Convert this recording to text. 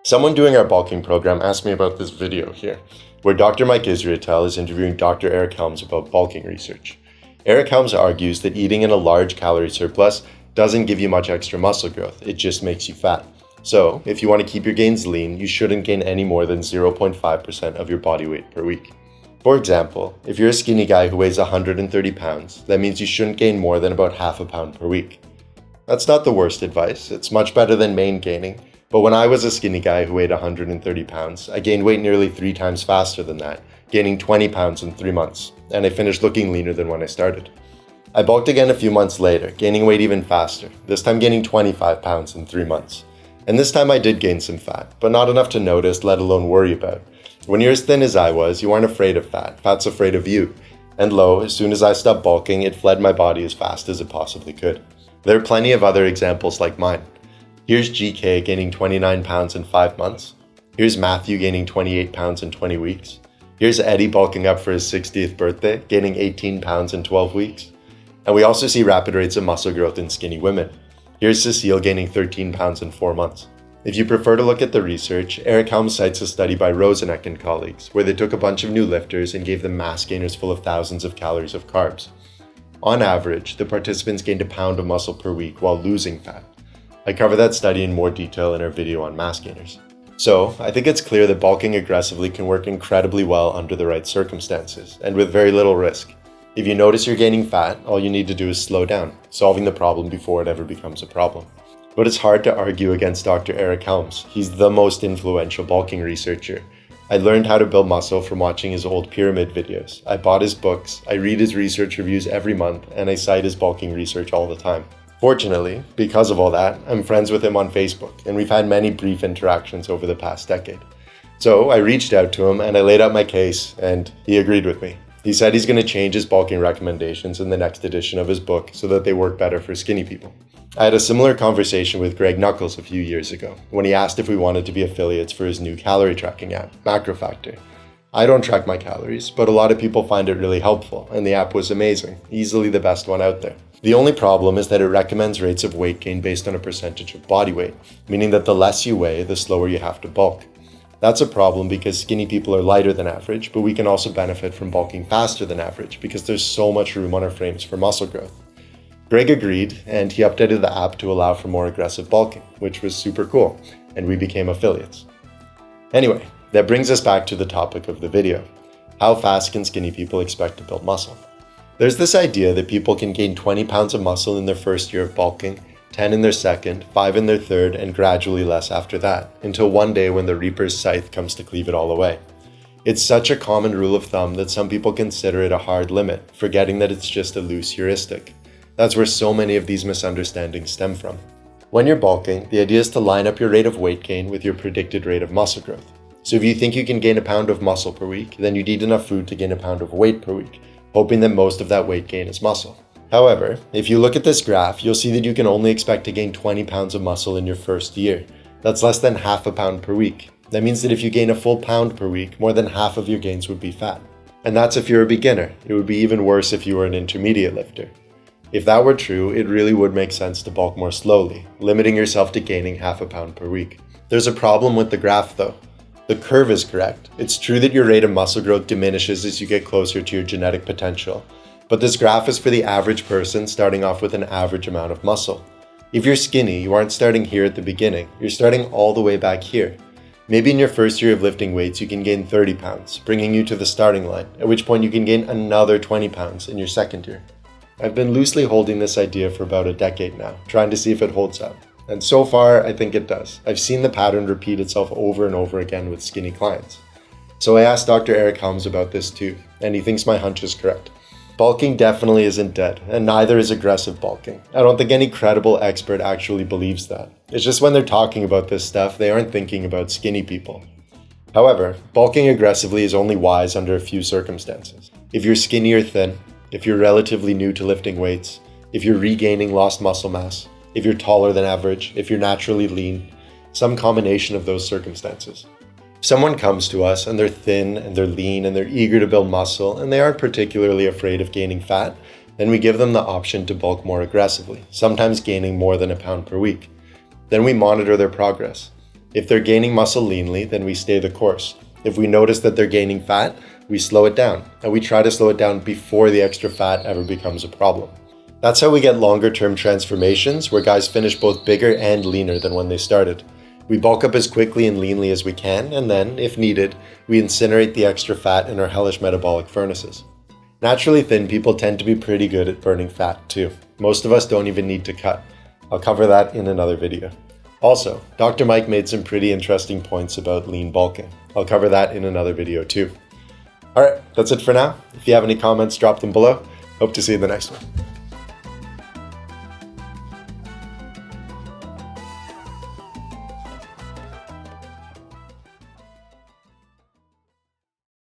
Someone doing our bulking program asked me about this video here, where Dr. Mike Israetel is interviewing Dr. Eric Helms about bulking research. Eric Helms argues that eating in a large calorie surplus doesn't give you much extra muscle growth, it just makes you fat. So, if you want to keep your gains lean, you shouldn't gain any more than 0.5% of your body weight per week. For example, if you're a skinny guy who weighs 130 pounds, that means you shouldn't gain more than about half a pound per week. That's not the worst advice, it's much better than main gaining, but when I was a skinny guy who weighed 130 pounds, I gained weight nearly 3 times faster than that, gaining 20 pounds in 3 months, and I finished looking leaner than when I started. I bulked again a few months later, gaining weight even faster, this time gaining 25 pounds in 3 months. And this time I did gain some fat, but not enough to notice, let alone worry about. When you're as thin as I was, you aren't afraid of fat, fat's afraid of you. And lo, as soon as I stopped bulking, it fled my body as fast as it possibly could. There are plenty of other examples like mine. Here's GK gaining 29 pounds in 5 months. Here's Matthew gaining 28 pounds in 20 weeks. Here's Eddie bulking up for his 60th birthday, gaining 18 pounds in 12 weeks. And we also see rapid rates of muscle growth in skinny women. Here's Cecile gaining 13 pounds in 4 months. If you prefer to look at the research, Eric Helms cites a study by Roseneck and colleagues, where they took a bunch of new lifters and gave them mass gainers full of thousands of calories of carbs. On average, the participants gained a pound of muscle per week while losing fat. I cover that study in more detail in our video on mass gainers. So, I think it's clear that bulking aggressively can work incredibly well under the right circumstances, and with very little risk. If you notice you're gaining fat, all you need to do is slow down, solving the problem before it ever becomes a problem. But it's hard to argue against Dr. Eric Helms. He's the most influential bulking researcher. I learned how to build muscle from watching his old pyramid videos. I bought his books, I read his research reviews every month, and I cite his bulking research all the time. Fortunately, because of all that, I'm friends with him on Facebook, and we've had many brief interactions over the past decade. So I reached out to him and I laid out my case, and he agreed with me. He said he's going to change his bulking recommendations in the next edition of his book so that they work better for skinny people. I had a similar conversation with Greg Nuckols a few years ago when he asked if we wanted to be affiliates for his new calorie tracking app, Macrofactor. I don't track my calories, but a lot of people find it really helpful, and the app was amazing, easily the best one out there. The only problem is that it recommends rates of weight gain based on a percentage of body weight, meaning that the less you weigh, the slower you have to bulk. That's a problem because skinny people are lighter than average, but we can also benefit from bulking faster than average because there's so much room on our frames for muscle growth. Greg agreed, and he updated the app to allow for more aggressive bulking, which was super cool, and we became affiliates. Anyway, that brings us back to the topic of the video. How fast can skinny people expect to build muscle? There's this idea that people can gain 20 pounds of muscle in their first year of bulking, 10 in their second, 5 in their third, and gradually less after that, until one day when the Reaper's scythe comes to cleave it all away. It's such a common rule of thumb that some people consider it a hard limit, forgetting that it's just a loose heuristic. That's where so many of these misunderstandings stem from. When you're bulking, the idea is to line up your rate of weight gain with your predicted rate of muscle growth. So if you think you can gain a pound of muscle per week, then you'd eat enough food to gain a pound of weight per week, hoping that most of that weight gain is muscle. However, if you look at this graph, you'll see that you can only expect to gain 20 pounds of muscle in your first year. That's less than half a pound per week. That means that if you gain a full pound per week, more than half of your gains would be fat. And that's if you're a beginner. It would be even worse if you were an intermediate lifter. If that were true, it really would make sense to bulk more slowly, limiting yourself to gaining half a pound per week. There's a problem with the graph though. The curve is correct. It's true that your rate of muscle growth diminishes as you get closer to your genetic potential. But this graph is for the average person starting off with an average amount of muscle. If you're skinny, you aren't starting here at the beginning, you're starting all the way back here. Maybe in your first year of lifting weights, you can gain 30 pounds, bringing you to the starting line, at which point you can gain another 20 pounds in your second year. I've been loosely holding this idea for about a decade now, trying to see if it holds up. And so far, I think it does. I've seen the pattern repeat itself over and over again with skinny clients. So I asked Dr. Eric Helms about this too, and he thinks my hunch is correct. Bulking definitely isn't dead, and neither is aggressive bulking. I don't think any credible expert actually believes that. It's just when they're talking about this stuff, they aren't thinking about skinny people. However, bulking aggressively is only wise under a few circumstances. If you're skinny or thin, if you're relatively new to lifting weights, if you're regaining lost muscle mass, if you're taller than average, if you're naturally lean, some combination of those circumstances. If someone comes to us and they're thin and they're lean and they're eager to build muscle and they aren't particularly afraid of gaining fat, then we give them the option to bulk more aggressively, sometimes gaining more than a pound per week. Then we monitor their progress. If they're gaining muscle leanly, then we stay the course. If we notice that they're gaining fat, we slow it down, and we try to slow it down before the extra fat ever becomes a problem. That's how we get longer term transformations where guys finish both bigger and leaner than when they started. We bulk up as quickly and leanly as we can, and then, if needed, we incinerate the extra fat in our hellish metabolic furnaces. Naturally thin people tend to be pretty good at burning fat too. Most of us don't even need to cut. I'll cover that in another video. Also, Dr. Mike made some pretty interesting points about lean bulking. I'll cover that in another video too. Alright, that's it for now. If you have any comments, drop them below. Hope to see you in the next one.